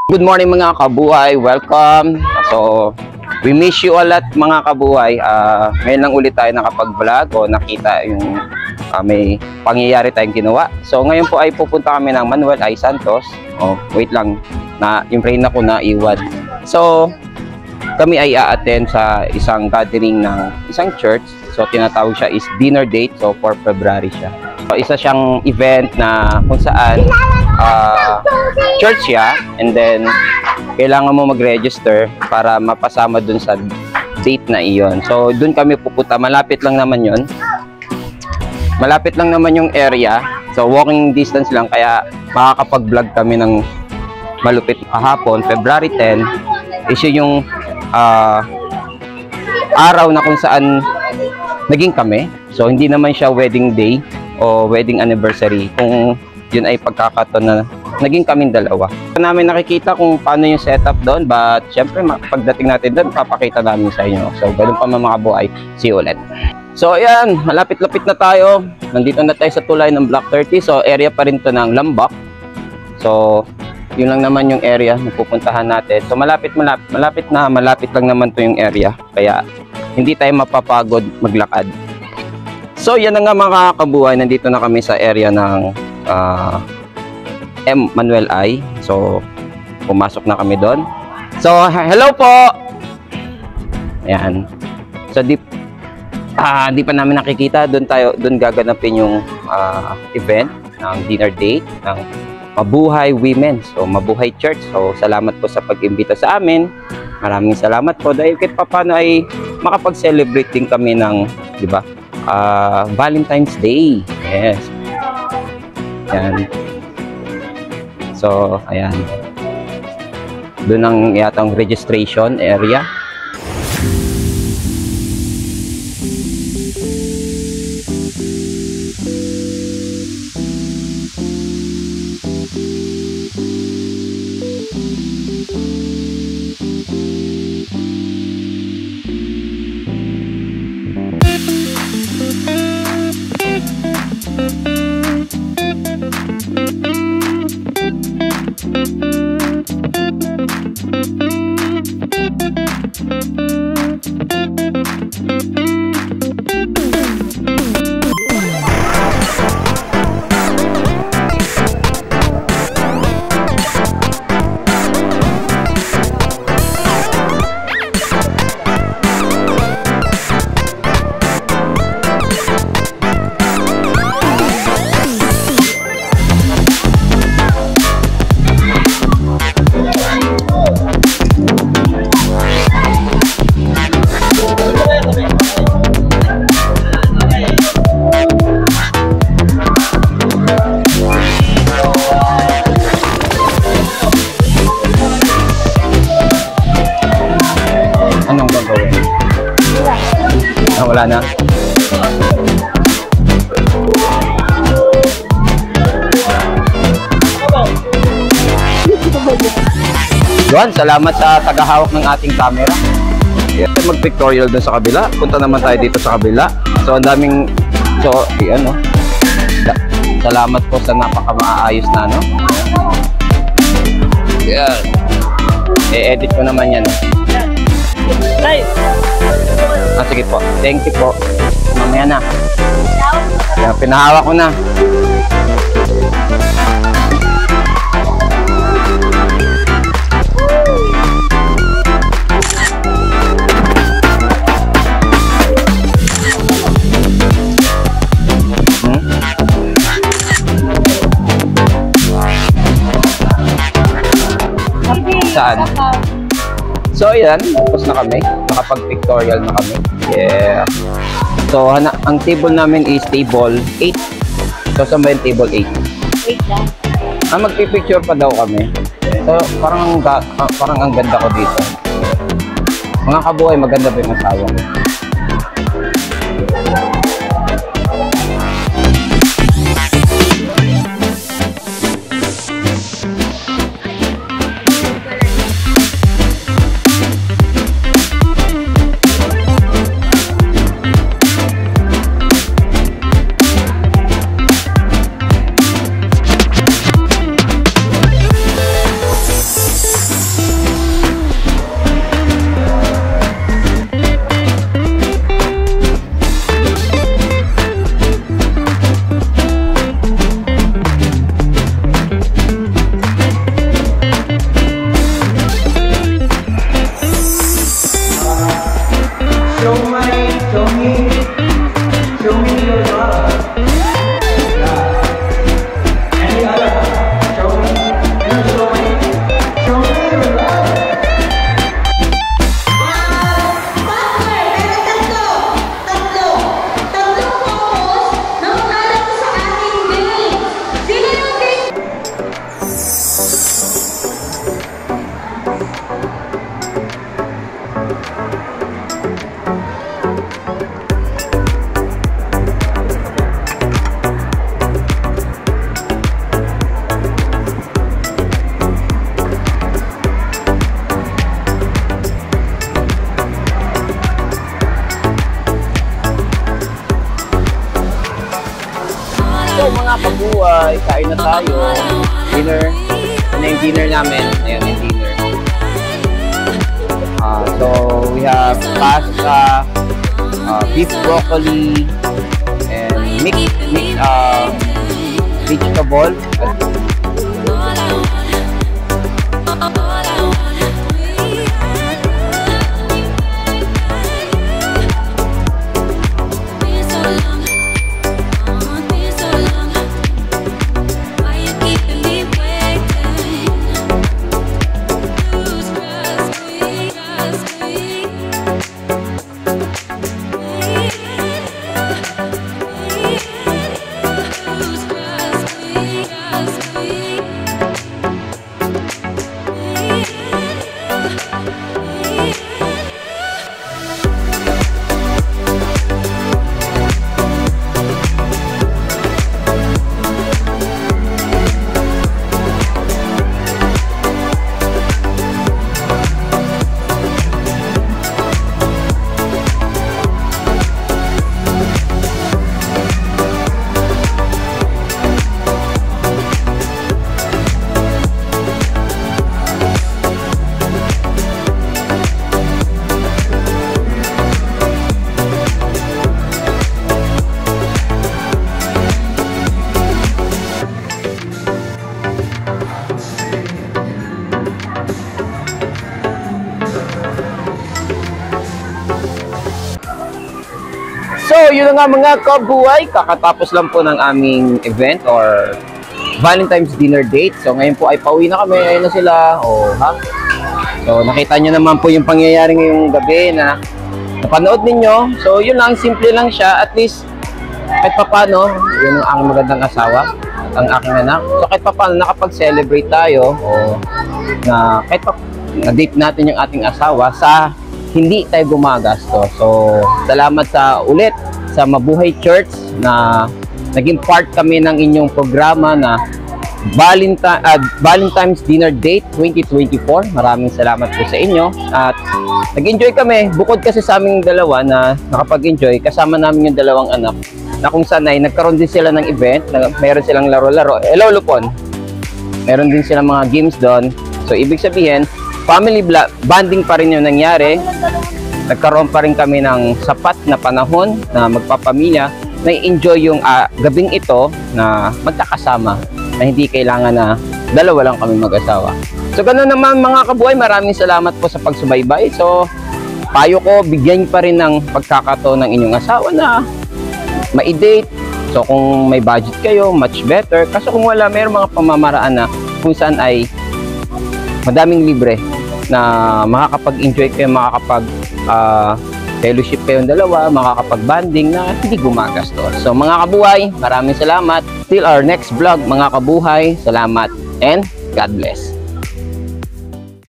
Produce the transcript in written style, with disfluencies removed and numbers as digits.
Good morning mga kabuhay, welcome. So, we miss you a lot mga kabuhay. Ngayon lang ulit tayo nakapag-vlog o nakita yung may pangyayari tayong ginawa. So, ngayon po ay pupunta kami ng Manuel I. Santos. Wait lang, yung train ako na iwan. So, kami ay a-attend sa isang gathering ng isang church. So, tinatawag siya is dinner date. So, for February siya. So, isa siyang event na kung saan church siya, and then kailangan mo mag-register para mapasama dun sa date na iyon. So dun kami pupunta, malapit lang naman yun, malapit lang naman yung area, so walking distance lang, kaya makakapag-vlog kami ng malupit. Kahapon, February 10 is yung araw na kung saan naging kami. So hindi naman siya wedding day o wedding anniversary, kung yun ay pagkakataon na naging kaming dalawa. So, namin nakikita kung paano yung setup doon, but syempre pagdating natin doon, papakita namin sa inyo. So ganun pa mga buhay, see you ulit. So ayan, malapit-lapit na tayo. Nandito na tayo sa tulay ng Block 30. So area pa rin to ng Lambak. So yun lang naman yung area na pupuntahan natin. So malapit lang naman to yung area, kaya hindi tayo mapapagod maglakad. So yan na nga mga kabuhay, nandito na kami sa area ng Manuel I. So pumasok na kami doon. So hello po. Ayan. So di pa namin nakikita, doon gaganapin yung event ng dinner date ng Mabuhay Women. So Mabuhay Church. So salamat po sa pag-imbita sa amin. Maraming salamat po dahil kahit paano ay makapag-celebrate din kami ng, di ba, Valentine's Day. Yes. Ayan. So, ayan. Doon ang yatang registration area. Wala na. Juan, salamat sa tagahawak ng ating camera. Mag-pictorial doon sa kabila. Punta naman tayo dito sa kabila. So ang daming, so ano, salamat po sa napaka-maayos na ano. Yan. I-edit ko naman yan. Nice. Sige po. Thank you po. Mamaya na. Yan, pinahawak ko na. Saan? So ayan, tapos na kami. Nakapag-pictorial na kami. Yeah. So ang table namin is table 8. So saan ba yung table 8? 8 lang. Magpipicture pa daw kami. So parang ang ganda ko dito. Mga kabuhay, maganda ba yung asawa ko? kabuhay, kain na tayo. Dinner. Ano yung dinner namin? Ayan yung dinner. So, we have pasta, beef broccoli, and mixed vegetable. So, yun na nga mga kabuhay, kakatapos lang po ng aming event or Valentine's dinner date. So, ngayon po ay pauwi na kami. Ayun na sila. Oh, ha? So, nakita nyo naman po yung pangyayari ngayong gabi na napanood ninyo. So, yun lang. Simple lang siya. At least, kahit papano, yun ang magandang asawa at ang aking anak. So, kahit papano, nakapag-celebrate tayo. O, na kahit na-date natin yung ating asawa sa hindi tayo gumagastos. So, salamat sa ulit sa Mabuhay Church na naging part kami ng inyong programa na Valentine's Dinner Date 2024. Maraming salamat po sa inyo. At nag-enjoy kami. Bukod kasi sa aming dalawa na nakapag-enjoy, kasama namin yung dalawang anak na kung saan ay nagkaroon din sila ng event. Meron silang laro-laro. Hello, Lupon. Meron din silang mga games doon. So, ibig sabihin, family bonding pa rin yung nangyari. Nagkaroon pa rin kami ng sapat na panahon na magpapamilya, na enjoy yung gabing ito na magkakasama, na hindi kailangan na dalawa lang kami mag-asawa. So, ganoon naman mga kabuhay, maraming salamat po sa pagsubaybay. So, payo ko, bigyan pa rin ng pagkakataon ng inyong asawa na ma-date. So, kung may budget kayo, much better. Kasi kung wala, mayroong mga pamamaraan na kung saan ay madaming libre na makakapag-enjoy kayo, fellowship kayong dalawa, makakapag-banding na hindi gumagastos. So mga kabuhay, maraming salamat. Till our next vlog mga kabuhay, salamat and God bless.